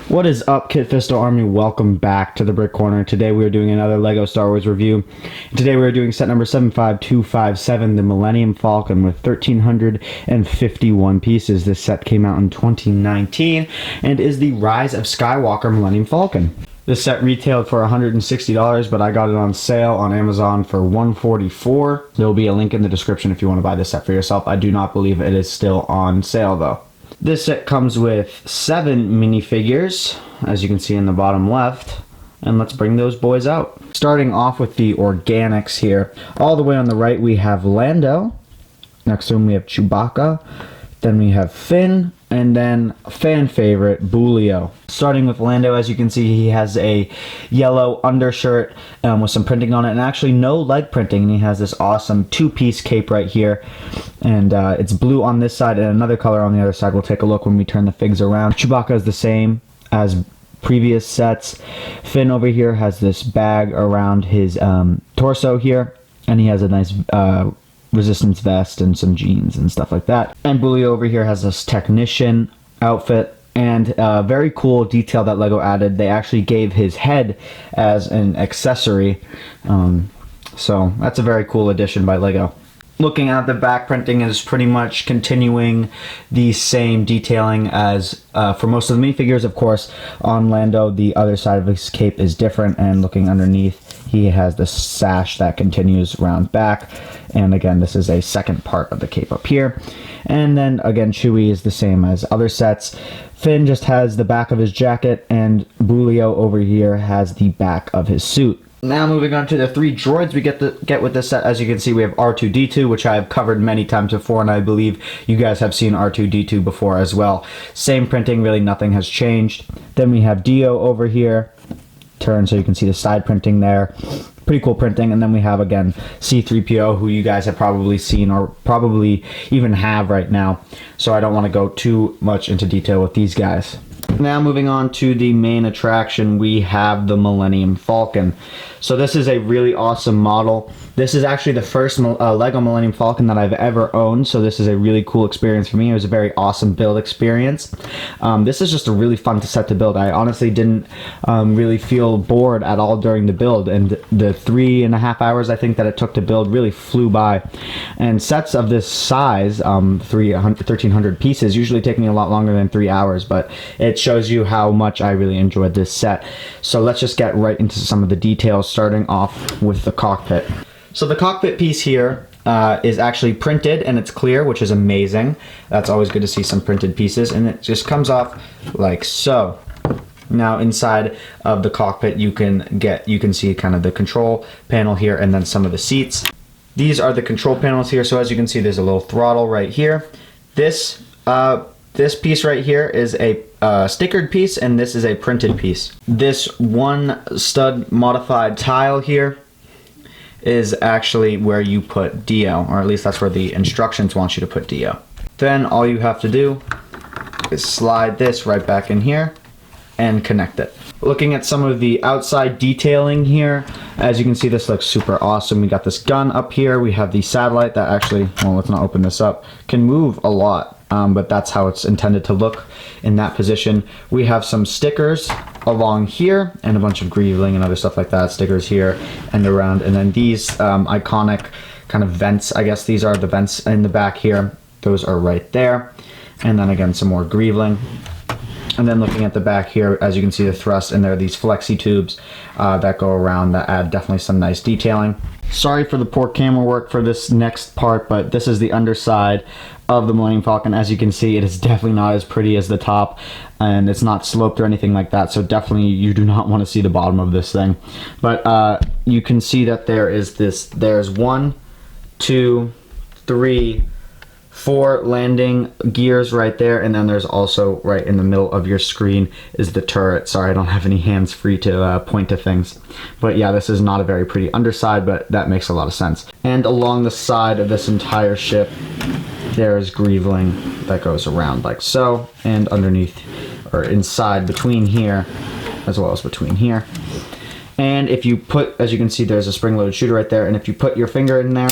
What is up, Kit Fisto Army? Welcome back to the Brick Corner. Today we are doing another LEGO Star Wars review. Today we are doing set number 75257, the Millennium Falcon, with 1,351 pieces. This set came out in 2019 and is the Rise of Skywalker Millennium Falcon. This set retailed for $160, but I got it on sale on Amazon for $144. There will be a link in the description if you want to buy this set for yourself. I do not believe it is still on sale though. This set comes with 7 minifigures, as you can see in the bottom left, and let's bring those boys out. Starting off with the organics here. All the way on the right we have Lando, next to him we have Chewbacca, then we have Finn, and then fan favorite, Bulio. Starting with Lando, as you can see, he has a yellow undershirt with some printing on it, and actually no leg printing, and he has this awesome 2-piece cape right here, and it's blue on this side and another color on the other side. We'll take a look when we turn the figs around. Chewbacca is the same as previous sets. Finn over here has this bag around his torso here, and he has a nice resistance vest and some jeans and stuff like that. And Bully over here has this technician outfit, and a very cool detail that LEGO added. They actually gave his head as an accessory, so that's a very cool addition by LEGO. Looking at the back, printing is pretty much continuing the same detailing as for most of the minifigures. Of course, on Lando, the other side of his cape is different, and looking underneath, he has the sash that continues round back. And again, this is a second part of the cape up here. And then again, Chewie is the same as other sets. Finn just has the back of his jacket, and Bulio over here has the back of his suit. Now moving on to the 3 droids we get with this set. As you can see, we have R2-D2, which I have covered many times before, and I believe you guys have seen R2-D2 before as well. Same printing, really nothing has changed. Then we have Dio over here. Turn so you can see the side printing there. Pretty cool printing. And then we have again C-3PO, who you guys have probably seen or probably even have right now, so I don't want to go too much into detail with these guys. Now moving on to the main attraction, we have the Millennium Falcon. So this is a really awesome model. This is actually the first LEGO Millennium Falcon that I've ever owned, so this is a really cool experience for me. It was a very awesome build experience. This is just a really fun set to build. I honestly didn't really feel bored at all during the build, and the 3.5 hours I think that it took to build really flew by. And sets of this size, 1,300 pieces, usually take me a lot longer than 3 hours, but it shows you how much I really enjoyed this set. So let's just get right into some of the details, starting off with the cockpit. So the cockpit piece here is actually printed, and it's clear, which is amazing. That's always good to see some printed pieces, and it just comes off like so. Now inside of the cockpit you can see kind of the control panel here, and then some of the seats. These are the control panels here. So as you can see, there's a little throttle right here. This piece right here is a stickered piece, and this is a printed piece. This one stud modified tile here is actually where you put Dio, or at least that's where the instructions want you to put Dio. Then all you have to do is slide this right back in here and connect it. Looking at some of the outside detailing here, as you can see, this looks super awesome. We got this gun up here. We have the satellite that actually, well, let's not open this up, can move a lot, but that's how it's intended to look in that position. We have some stickers along here and a bunch of greeveling and other stuff like that. Stickers here and around, and then these iconic kind of vents. I guess these are the vents in the back here. Those are right there. And then again, some more greeveling. And then looking at the back here, as you can see the thrust, and there are these flexi tubes that go around that add definitely some nice detailing. Sorry for the poor camera work for this next part, but this is the underside of the Millennium Falcon. As you can see, it is definitely not as pretty as the top, and it's not sloped or anything like that, so definitely you do not want to see the bottom of this thing. But you can see that there's 1, 2, 3, 4 landing gears right there, and then there's also right in the middle of your screen is the turret. Sorry, I don't have any hands free to point to things. But yeah, this is not a very pretty underside, but that makes a lot of sense. And along the side of this entire ship, there's greeveling that goes around like so, and underneath, or inside between here, as well as between here. And if you put, as you can see, there's a spring-loaded shooter right there, and if you put your finger in there,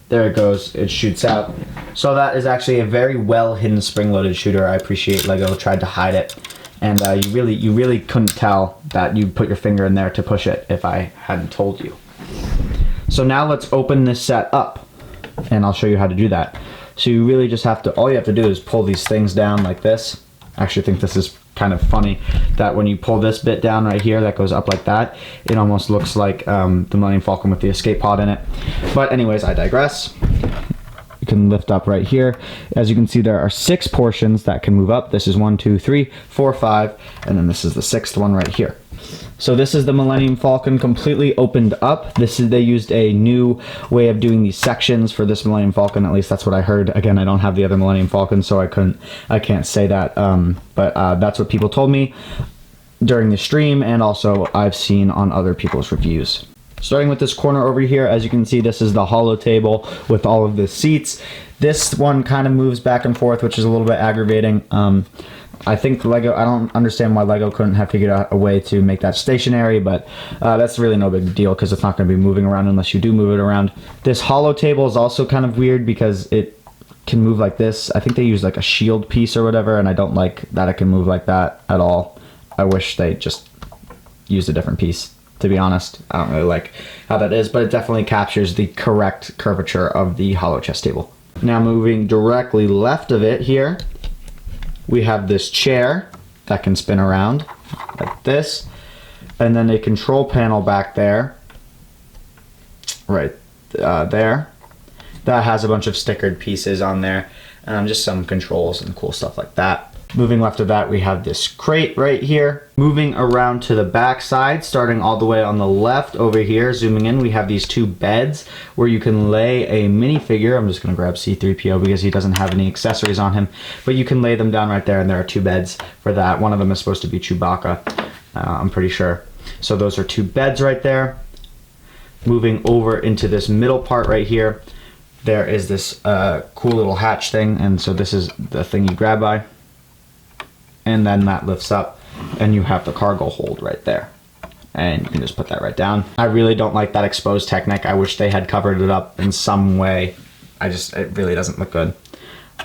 there it goes, it shoots out. So that is actually a very well hidden spring-loaded shooter. I appreciate LEGO tried to hide it. And you really couldn't tell that you put your finger in there to push it if I hadn't told you. So now let's open this set up, and I'll show you how to do that. So you really just have to, all you have to do is pull these things down like this. I actually think this is kind of funny that when you pull this bit down right here that goes up like that, it almost looks like the Millennium Falcon with the escape pod in it. But anyways, I digress. You can lift up right here. As you can see, there are 6 portions that can move up. This is 1, 2, 3, 4, 5, and then this is the 6th one right here. So this is the Millennium Falcon completely opened up. They used a new way of doing these sections for this Millennium Falcon. At least that's what I heard. Again, I don't have the other Millennium Falcon, so I can't say that. But that's what people told me during the stream, and also I've seen on other people's reviews. Starting with this corner over here, as you can see, this is the hollow table with all of the seats. This one kind of moves back and forth, which is a little bit aggravating. I think Lego, I don't understand why Lego couldn't have figured out a way to make that stationary, but that's really no big deal because it's not going to be moving around unless you do move it around. This hollow table is also kind of weird because it can move like this. I think they use like a shield piece or whatever, and I don't like that it can move like that at all. I wish they just used a different piece. To be honest, I don't really like how that is, but it definitely captures the correct curvature of the hollow chest table. Now moving directly left of it here, we have this chair that can spin around like this, and then a control panel back there, right there, that has a bunch of stickered pieces on there, and just some controls and cool stuff like that. Moving left of that, we have this crate right here. Moving around to the back side, starting all the way on the left over here, zooming in, we have these 2 beds where you can lay a minifigure. I'm just gonna grab C-3PO because he doesn't have any accessories on him, but you can lay them down right there, and there are 2 beds for that. One of them is supposed to be Chewbacca, I'm pretty sure. So those are 2 beds right there. Moving over into this middle part right here, there is this cool little hatch thing, and so this is the thing you grab by. And then that lifts up and you have the cargo hold right there, and you can just put that right down. I really don't like that exposed Technic. I wish they had covered it up in some way. It really doesn't look good.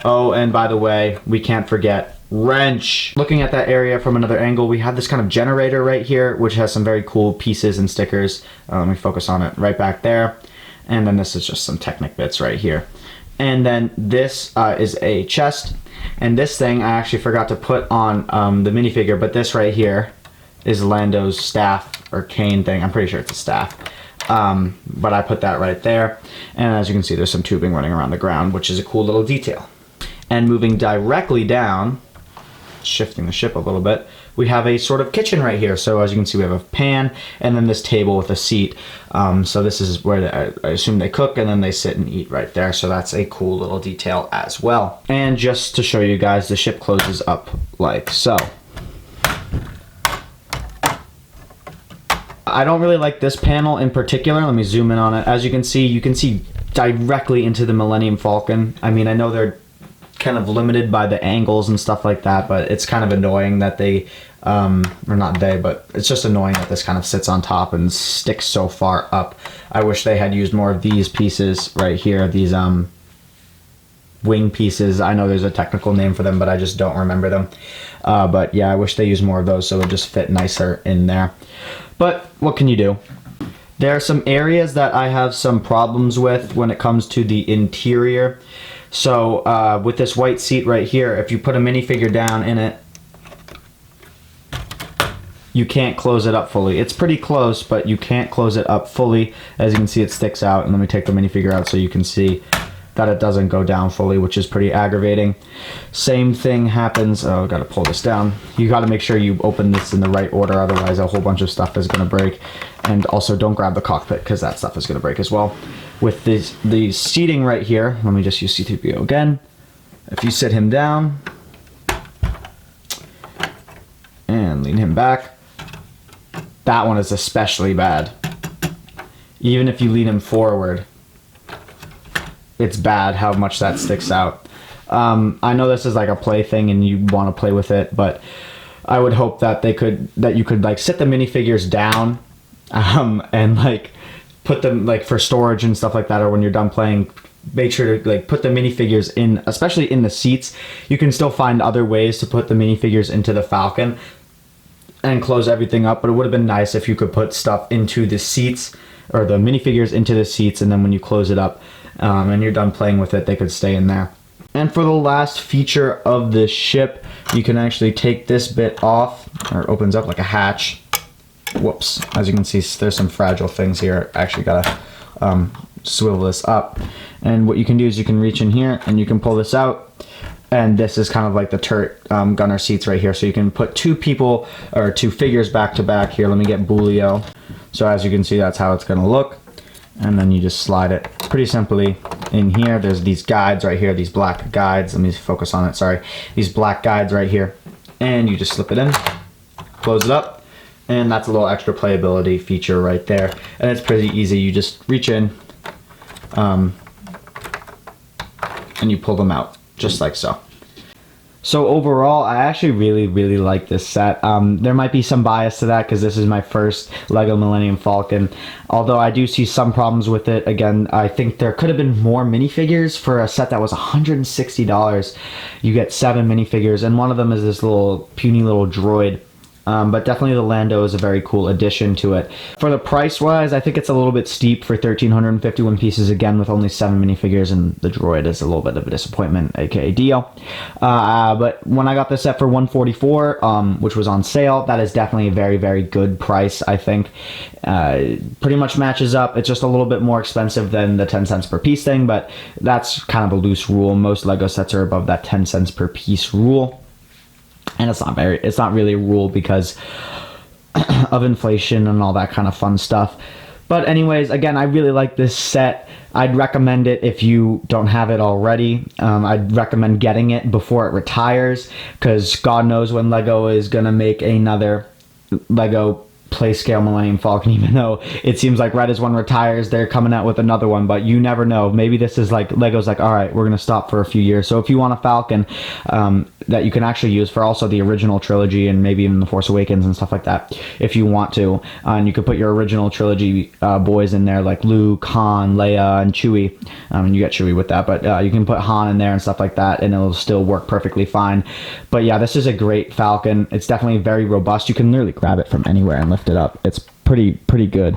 Oh, and by the way, we can't forget wrench. Looking at that area from another angle, we have this kind of generator right here, which has some very cool pieces and stickers. Let me focus on it right back there. And then this is just some Technic bits right here. And then this is a chest. And this thing I actually forgot to put on the minifigure, but this right here is Lando's staff or cane thing. I'm pretty sure it's a staff. But I put that right there. And as you can see, there's some tubing running around the ground, which is a cool little detail. And moving directly down, shifting the ship a little bit, we have a sort of kitchen right here. So as you can see, we have a pan and then this table with a seat. So this is where I assume they cook, and then they sit and eat right there. So that's a cool little detail as well. And just to show you guys, the ship closes up like so. I don't really like this panel in particular. Let me zoom in on it. As you can see directly into the Millennium Falcon. I mean, I know they're kind of limited by the angles and stuff like that, but it's kind of annoying that they or not they, but it's just annoying that this kind of sits on top and sticks so far up. I wish they had used more of these pieces right here, these wing pieces. I know there's a technical name for them, but I just don't remember them. But yeah, I wish they used more of those so it would just fit nicer in there. But what can you do? There are some areas that I have some problems with when it comes to the interior. So with this white seat right here, if you put a minifigure down in it, you can't close it up fully. It's pretty close, but you can't close it up fully. As you can see, it sticks out. And let me take the minifigure out so you can see that it doesn't go down fully, which is pretty aggravating. Same thing happens. Oh, I gotta pull this down. You gotta make sure you open this in the right order, otherwise a whole bunch of stuff is gonna break. And also don't grab the cockpit because that stuff is gonna break as well. With the seating right here, let me just use C-3PO again. If you sit him down and lean him back, that one is especially bad. Even if you lean him forward, it's bad how much that sticks out. I know this is like a play thing and you want to play with it, but I would hope that you could like sit the minifigures down and like put them like for storage and stuff like that, or when you're done playing, make sure to like put the minifigures in, especially in the seats. You can still find other ways to put the minifigures into the Falcon and close everything up, but it would have been nice if you could put stuff into the seats, or the minifigures into the seats, and then when you close it up and you're done playing with it, they could stay in there. And for the last feature of this ship, you can actually take this bit off, or it opens up like a hatch. Whoops, as you can see, there's some fragile things here. I actually gotta swivel this up, and what you can do is you can reach in here and you can pull this out, and this is kind of like the turret gunner seats right here, so you can put two people or two figures back to back here. Let me get Boolio. So as you can see, that's how it's gonna look, and then you just slide it pretty simply in here. There's these guides right here, these black guides. Let me focus on it, sorry. These black guides right here, and you just slip it in, close it up, and that's a little extra playability feature right there. And it's pretty easy. You just reach in and you pull them out just like so. So overall, I actually really like this set. There might be some bias to that because this is my first Lego Millennium Falcon. Although I do see some problems with it. Again, I think there could have been more minifigures for a set that was $160. You get 7 minifigures, and one of them is this little puny little droid. But definitely the Lando is a very cool addition to it. For the price wise, I think it's a little bit steep for 1,351 pieces, again with only 7 minifigures, and the droid is a little bit of a disappointment, aka deal. But when I got this set for $144, which was on sale, that is definitely a very good price, I think. Pretty much matches up. It's just a little bit more expensive than the 10 cents per piece thing, but that's kind of a loose rule. Most Lego sets are above that 10 cents per piece rule. And it's not really a rule because of inflation and all that kind of fun stuff. But anyways, again, I really like this set. I'd recommend it if you don't have it already. I'd recommend getting it before it retires, because God knows when Lego is gonna make another Lego play scale Millennium Falcon. Even though it seems like right as one retires, they're coming out with another one, but you never know. Maybe this is like Lego's like, all right, we're gonna stop for a few years. So if you want a Falcon that you can actually use for also the original trilogy and maybe even the Force Awakens and stuff like that, if you want to, and you could put your original trilogy boys in there, like Luke, Han, Leia, and Chewie, and you get Chewie with that, but you can put Han in there and stuff like that, and it'll still work perfectly fine. But yeah, this is a great Falcon. It's definitely very robust. You can literally grab it from anywhere and lift it up. It's pretty good.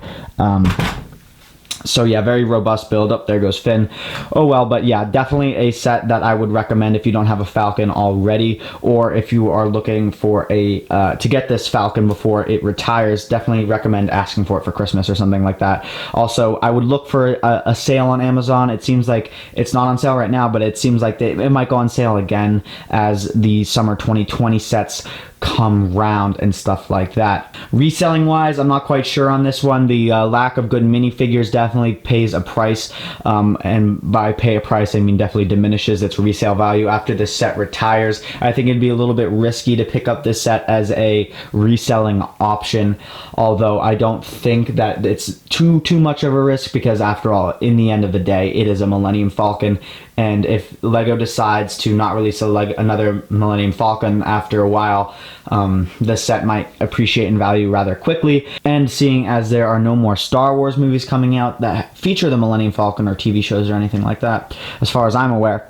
So yeah, very robust build up. There goes Finn. Oh well, but yeah, definitely a set that I would recommend if you don't have a Falcon already, or if you are looking for a to get this Falcon before it retires. Definitely recommend asking for it for Christmas or something like that. Also, I would look for a sale on Amazon. It seems like it's not on sale right now, but it seems like it might go on sale again as the summer 2020 sets come round and stuff like that. Reselling wise, I'm not quite sure on this one. The lack of good minifigures definitely pays a price, and by pay a price I mean definitely diminishes its resale value after this set retires. I think it'd be a little bit risky to pick up this set as a reselling option, although I don't think that it's too much of a risk, because after all, in the end of the day, it is a Millennium Falcon. And if Lego decides to not release another Millennium Falcon after a while, the set might appreciate in value rather quickly. And seeing as there are no more Star Wars movies coming out that feature the Millennium Falcon, or TV shows or anything like that, as far as I'm aware,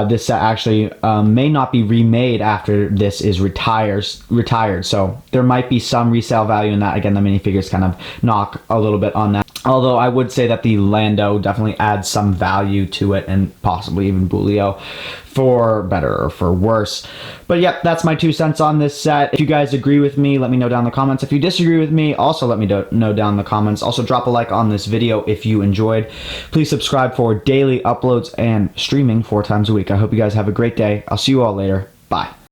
this set actually may not be remade after this is retired. So there might be some resale value in that. Again, the minifigures kind of knock a little bit on that. Although I would say that the Lando definitely adds some value to it, and possibly even Boolio, for better or for worse. But yep, that's my 2 cents on this set. If you guys agree with me, let me know down in the comments. If you disagree with me, also let me know down in the comments. Also drop a like on this video if you enjoyed. Please subscribe for daily uploads and streaming 4 times a week. I hope you guys have a great day. I'll see you all later. Bye.